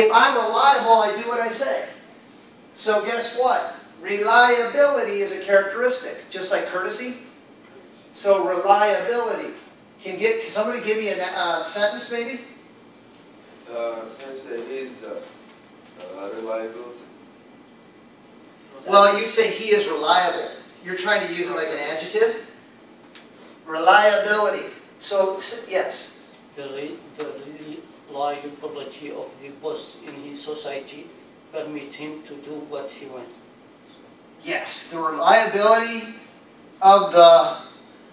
If I'm reliable, I do what I say. So guess what? Reliability is a characteristic, just like courtesy. So reliability. Can somebody give me a sentence, maybe? Can say he's reliable. Well, you say he is reliable. You're trying to use it like an adjective. Reliability. So, yes. The reliability of the boss in his society permit him to do what he wants. Yes, the reliability of the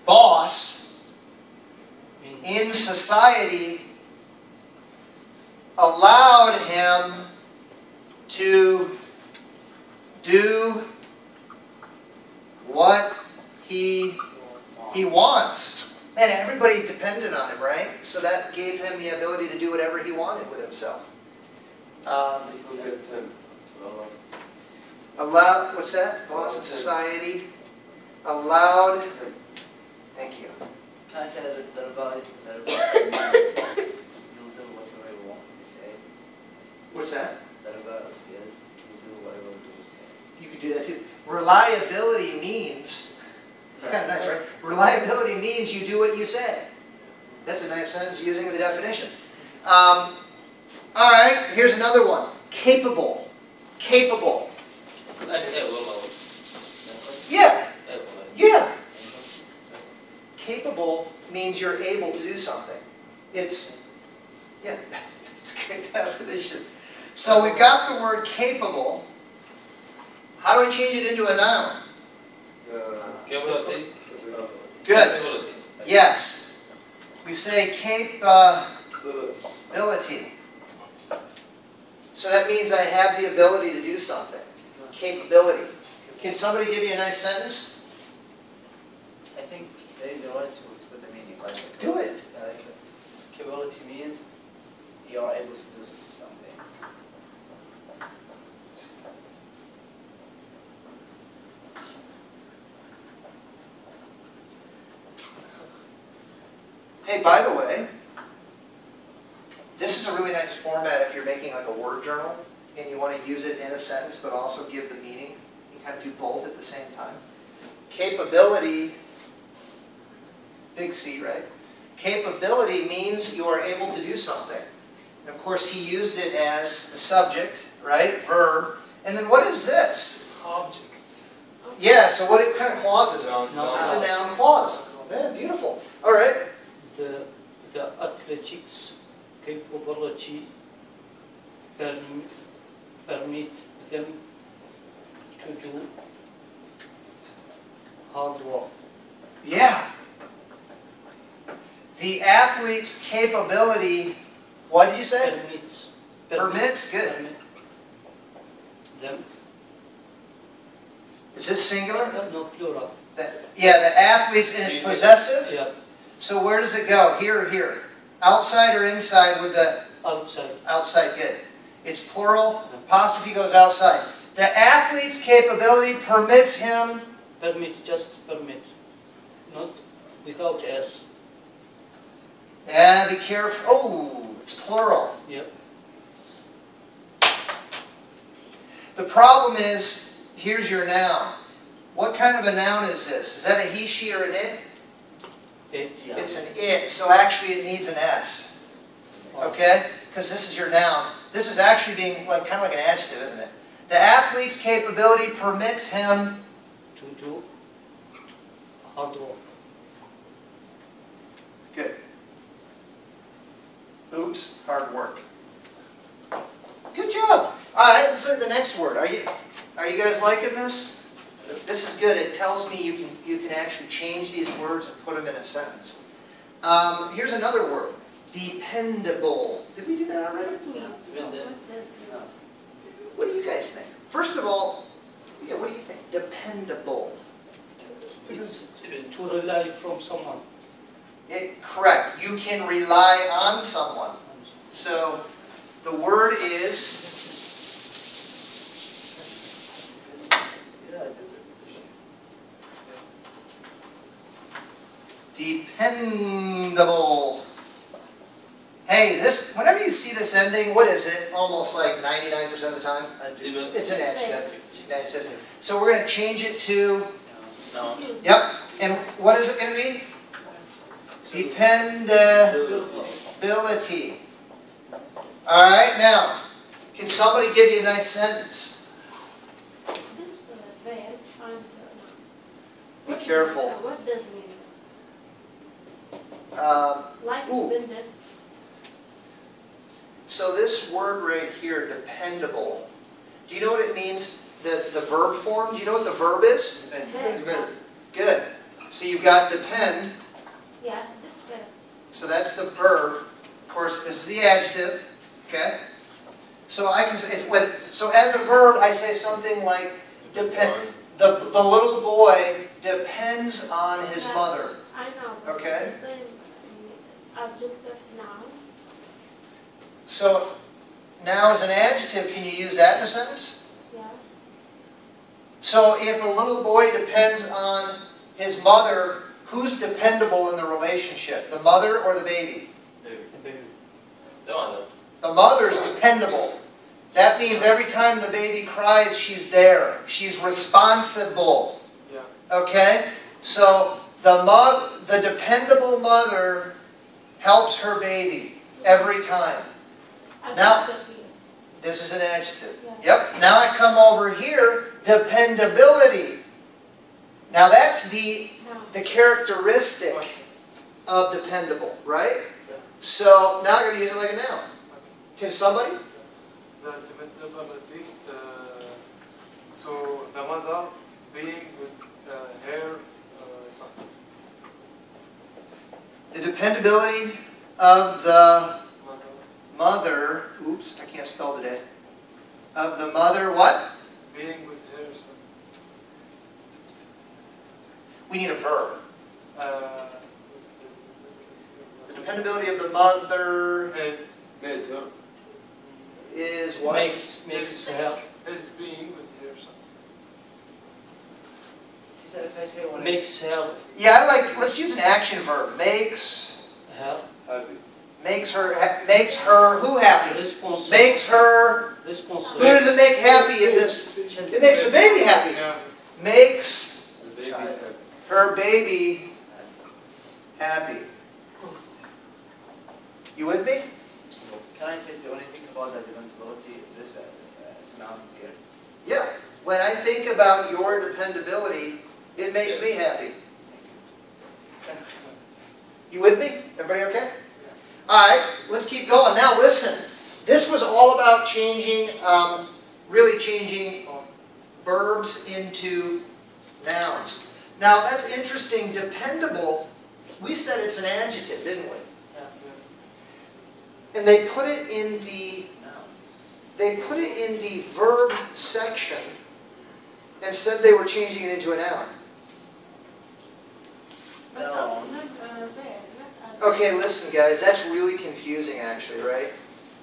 boss in society allowed him to do what he wants. And everybody depended on him, right? So that gave him the ability to do whatever he wanted with himself. Allowed, what's that? Boss in society allowed. Thank you. Can I say that about you'll do whatever you want to say? What's that? That about yes, you'll do whatever you say. You could do that too. Reliability means, it's kind of nice, right? Reliability means you do what you say. That's a nice sentence using the definition. All right, here's another one. Capable. Capable. Yeah. Yeah. Capable means you're able to do something. It's a good definition. So we've got the word capable. How do we change it into a noun? Good. Yes. We say capability. So that means I have the ability to do something. Capability. Can somebody give me a nice sentence? I think there is a way to put the meaning. Like, Do it. Capability means you are able to do something. Hey, by the way, this is a really nice format if you're making like a word journal and you want to use it in a sentence but also give the meaning. You kind of do both at the same time. Capability, big C, right? Capability means you are able to do something. And of course, he used it as the subject, right? Verb. And then what is this? Object. Yeah, so what kind of clause is it? Noun. It's a noun clause. Yeah, beautiful. All right. The athletics capability permit them to do hard work. Yeah. The athlete's capability, what did you say? Permits, good. Permit them. Is this singular? No, plural. Yeah, the athlete's, and it's possessive? Yeah. So where does it go? Here or here? Outside or inside with the... Outside. Outside, good. It's plural, apostrophe goes outside. The athlete's capability permits him... Permit, just permit. Not without S. Yeah, be careful. Oh, it's plural. Yep. The problem is, here's your noun. What kind of a noun is this? Is that a he, she, or an it? It, yeah. It's an it, so actually it needs an S. Okay? Because this is your noun. This is actually being like kind of like an adjective, isn't it? The athlete's capability permits him To do hard work. Good. Oops, hard work. Good job. All right, let's learn the next word. Are you guys liking this? This is good. It tells me you can actually change these words and put them in a sentence. Here's another word. Dependable. Did we do that already? Yeah. What do you guys think? First of all, yeah, what do you think? Dependable. It's to rely from someone. Correct. You can rely on someone. So the word is dependable. hey, this, whenever you see this ending, what is it? Almost like 99% of the time? Adjective. It's an adjective. It's an adjective. So we're going to change it to, Noun. yep. And what is it going to be? Dependability. All right, now, can somebody give you a nice sentence? This verb and Be careful. What does it mean? Like Ooh. dependent. So this word right here, dependable, do you know what it means, the verb form? Do you know what the verb is? Verb. Good. So you've got depend, Yeah, this verb. so that's the verb. Of course, this is the adjective, okay? So I can say, so as a verb, I say something like, the little boy depends on his mother. I know. But Okay. then, adjective noun. So now as an adjective, can you use that in a sentence? Yeah. So if a little boy depends on his mother, who's dependable in the relationship? The mother or the baby? The mother's dependable. That means every time the baby cries, she's there. She's responsible. Yeah. Okay? So the dependable mother helps her baby every time. Now- Adjective here. This is an adjective. Yeah. Yep. Now I come over here, dependability. Now that's the Noun. characteristic of dependable, right? So now I'm going to use it like a noun. Can somebody? The dependability. So the mother being with her son. The dependability of the Mother mother, oops, I can't spell today. Of the mother, what? being with her son. We need a verb. Uh, The dependability of the mother is is what? Makes her, is being with her son. Teacher, if I say one. makes her, Yeah, let's use an action verb. Makes her who happy? responsible. Makes her, who Responsible. does it make happy in this? It makes the baby happy. Yeah. Makes Child. her baby happy. You with me? Can I say when I think about the dependability, this it's a noun here. Yeah. When I think about your dependability, it makes me happy. You with me? Everybody okay? Alright, let's keep going. Now listen, this was all about changing, really changing verbs into nouns. Now that's interesting, dependable, we said it's an adjective, didn't we? And they put it in the verb section and said they were changing it into a noun. But Noun. not verb, not adjective. Okay, listen guys, that's really confusing actually, right?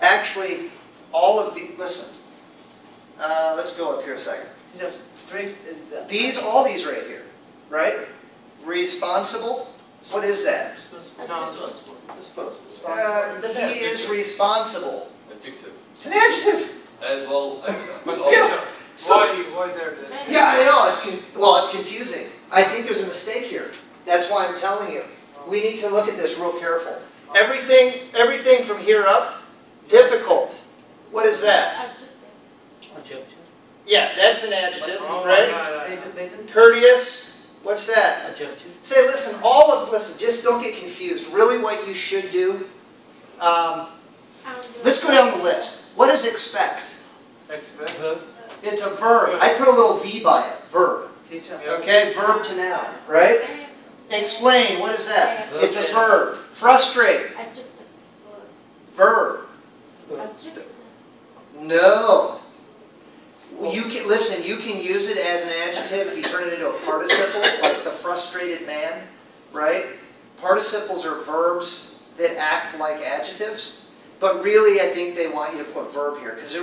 Actually, all of the, listen, let's go up here a second. Teacher, strict is All these right here, right? Responsible, what is that? Noun. He is responsible. Adjective. It's an adjective. Well, But Yeah. teacher, So- why there this? Yeah, I know, it's confusing. I think there's a mistake here. That's why I'm telling you. We need to look at this real careful. Everything from here up, difficult. What is that? Adjective. Adjective. Yeah, that's an adjective, Oh, right? yeah. they didn't. Courteous, what's that? Adjective. Say, listen, just don't get confused. Really what you should do, let's go down the list. What is expect? Expect. Verb. It's a verb. I put a little V by it, verb. Teacher. Yeah. Okay, verb to noun, right? Explain, what is that? It's a verb. Frustrate, Adjective. verb. Adjective. No. You can listen. You can use it as an adjective if you turn it into a participle, like the frustrated man, right? Participles are verbs that act like adjectives, but really, I think they want you to put verb here because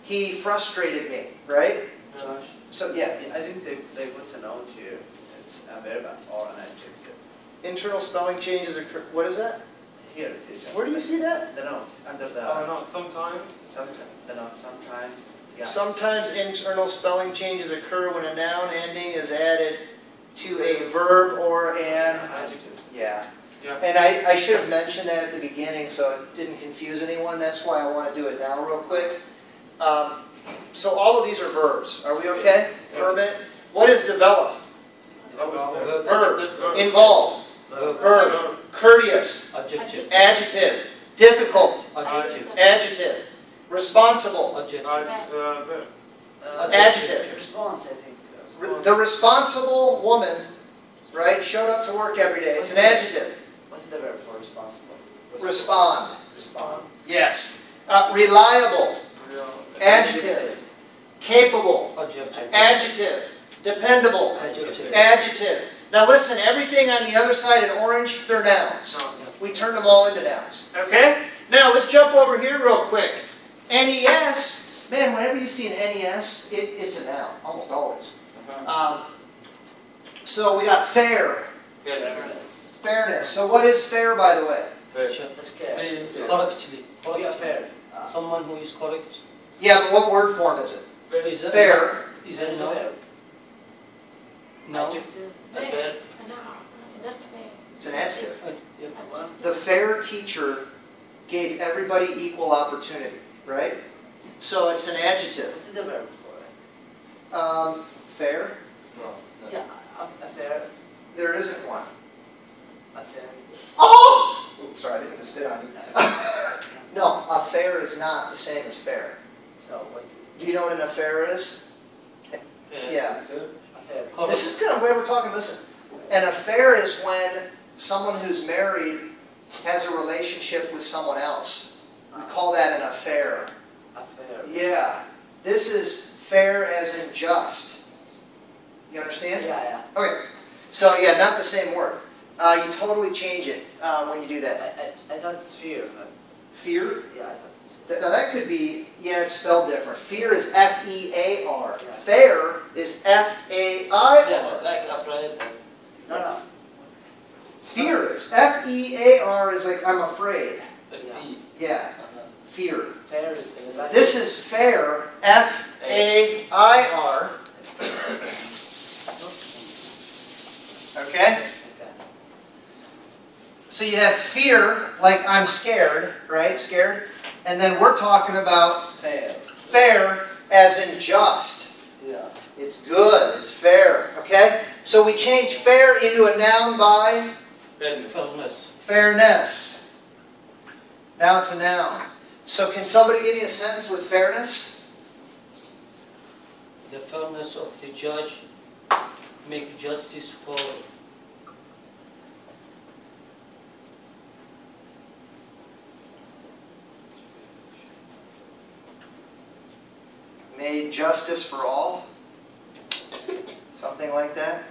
he frustrated me, right? Josh. So yeah, I think they put a noun here. It's a verb or an adjective. internal spelling changes occur. What is that? Here, teacher. Where do you see that? The note, under the... Not sometimes. The note sometimes. Yeah. Sometimes internal spelling changes occur when a noun ending is added to a verb or an... Adjective. Yeah. Yeah. And I should have mentioned that at the beginning so it didn't confuse anyone. That's why I want to do it now real quick. So all of these are verbs. Are we okay? Permanent. What is develop? Verb. Involved. Verb. Courteous. Adjective. Adjective. Difficult. Adjective. Adjective. Responsible. Adjective. Verb. Adjective. Response, I think. The responsible woman, right, showed up to work every day. It's an adjective. What's the verb for responsible? Respond. Respond. Yes. Reliable. Adjective. Capable. Adjective. Adjective. Dependable. Adjective. Adjective. Now listen, everything on the other side in orange, they're nouns. We turn them all into nouns. Okay? Now let's jump over here real quick. NES, man, whenever you see an NES, it's a noun, almost always. So we got fair. Fairness. Fairness. So what is fair, by the way? That's care. Correctly. We are fair. Someone who is correct. Yeah, but what word form is it? Is a Fair. Is That a is a noun? verb. Noun. Adjective. A verb. No, not fair. It's an adjective. Yeah. The fair teacher gave everybody equal opportunity, right? So it's an adjective. What's the verb for it? Fair? No. Yeah, a fair. There isn't one. A fair. Oh! Oops, sorry, I didn't mean to spit on you. No, affair is not the same as fair. So what's it? Do you know what an affair is? Yeah. A fair. Correct. This is kind of where we're talking. Listen, an affair is when someone who's married has a relationship with someone else. We call that an affair. A fair. Yeah. This is fair as in just. You understand? Yeah. Okay. So yeah, not the same word. You totally change it when you do that. I thought it's fear. Fear? Yeah, I thought it's Now that could be, yeah, it's spelled different. Fear is F-E-A-R. Yeah. Fair is F-A-I-R. Yeah, like afraid. No. Fear is. F-E-A-R is like I'm afraid. Yeah. Fear. Fair is the This is fair. F-A-I-R. Okay? So you have fear, like I'm scared, right? Scared. And then we're talking about fair. fair as in just. Yeah. It's good. It's fair. Okay? So we change fair into a noun by Fairness. fairness. Now it's a noun. So can somebody give me a sentence with fairness? The fairness of the judge make justice for Made justice for all? Something like that?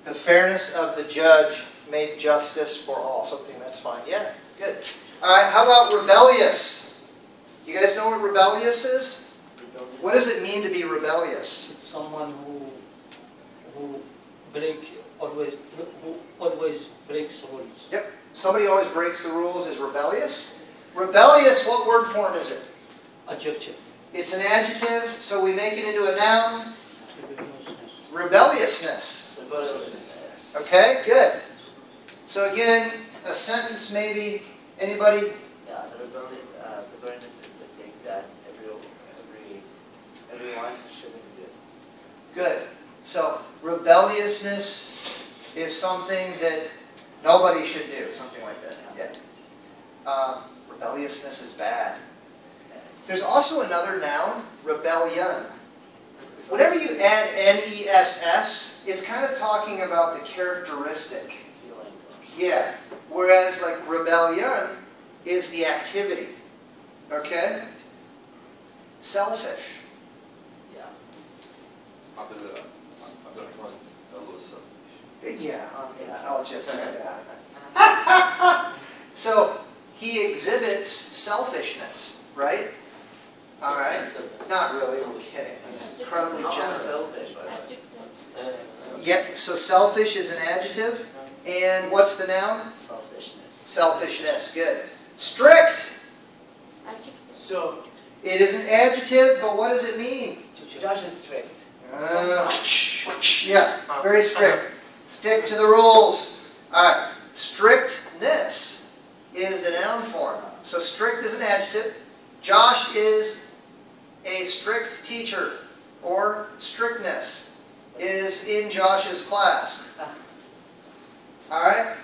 The fairness of the judge made justice for all. Something that's fine. Yeah, good. All right, how about rebellious? You guys know what rebellious is? What does it mean to be rebellious? someone who always breaks rules. Yep. Somebody always breaks the rules is rebellious. Rebellious, what word form is it? Adjective. It's an adjective, so we make it into a noun. Rebelliousness. Okay, good. So again, a sentence maybe. Anybody? Yeah, the rebellious is the thing that everyone shouldn't do. Good. So rebelliousness is something that nobody should do. Something like that. Yeah. Rebelliousness is bad. There's also another noun, rebellion. Whenever you add N-E-S-S, it's kind of talking about the characteristic. Feeling. Yeah. Whereas like rebellion is the activity. Okay? Selfish. Yeah. I've been fun. That was Yeah. I'll just yeah. So he exhibits selfishness, right? All right. Not really. I'm kidding. He's incredibly I'm generous. selfish, by the way. Adjective. Yeah. So selfish is an adjective, and what's the noun? Selfish. Selfishness, good. Strict. Adjectives. So, It is an adjective, but what does it mean? Josh is strict. Yeah, very strict. Stick to the rules. All right. Strictness is the noun form. So strict is an adjective. Josh is a strict teacher, or strictness is in Josh's class. All right.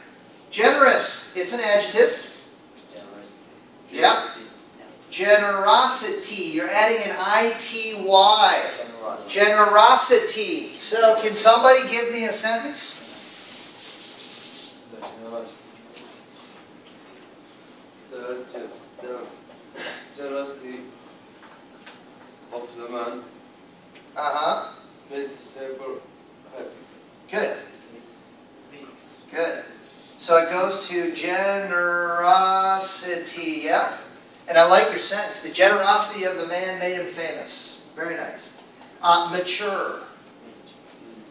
Generous, it's an adjective. Generosity. Yeah. Generosity, you're adding an I-T-Y. Generosity. Generosity. So can somebody give me a sentence? The generosity of the man Uh-huh. made his neighbor happy. Good. Good. So it goes to generosity, yeah? And I like your sentence. The generosity of the man made him famous. Very nice. Mature.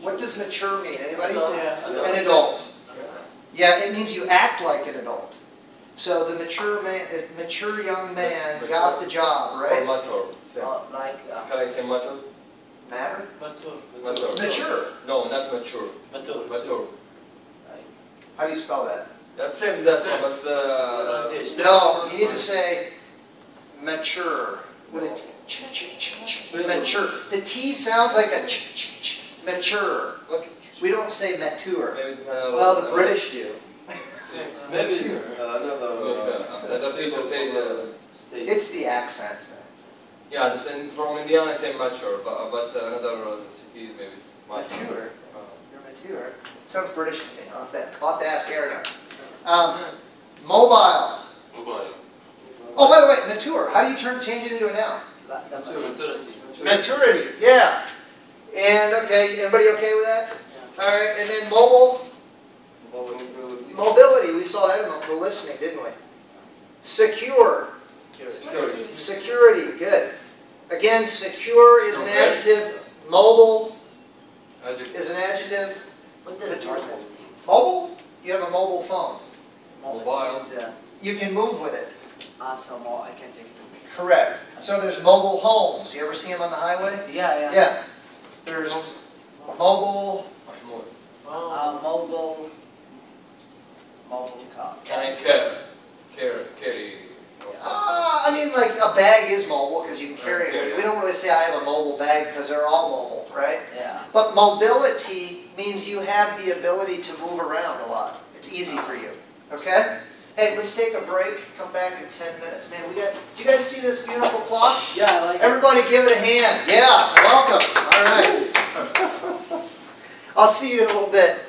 What does mature mean? Anybody? An adult. Yeah, it means you act like an adult. So the mature young man got the job, Or right? mature. Can I say mature? Matter? Mature. Mature. No, not mature. Mature. Mature. How do you spell that? That's same. That's one. That's the. No, you need to say mature. With a mature. The T sounds like a mature. Okay. We don't say mature. Maybe Well, the British do. Maybe another teacher say state. It's the accent. Yeah, this, and from Indiana say mature, but another city maybe it's Mature. You're mature. Sounds British to me. I'll have to ask Aaron. Mobile. Mobile. Oh, by the way, mature. How do you change it into a noun? Maturity. Yeah. And okay, everybody okay with that? All right. And then mobile. Mobility. We saw that in the listening, didn't we? Secure. Security. Security. Good. Again, secure is an adjective. Mobile Adjective. is an adjective. What does it mean? Mobile? You have a mobile phone. Mobile. You can move with it. So more, I can take it. Correct. So there's mobile homes. You ever see them on the highway? Yeah. Yeah. There's mobile. Mobile car. Can I carry? I mean, like a bag is mobile because you can carry it with you. We don't really say I have a mobile bag because they're all mobile, right? Yeah. But mobility means you have the ability to move around a lot. It's easy for you. Okay? Hey, let's take a break. Come back in 10 minutes. Man, did you guys see this beautiful clock? Yeah, I like it. Everybody give it a hand. Yeah, welcome. All right. I'll see you in a little bit.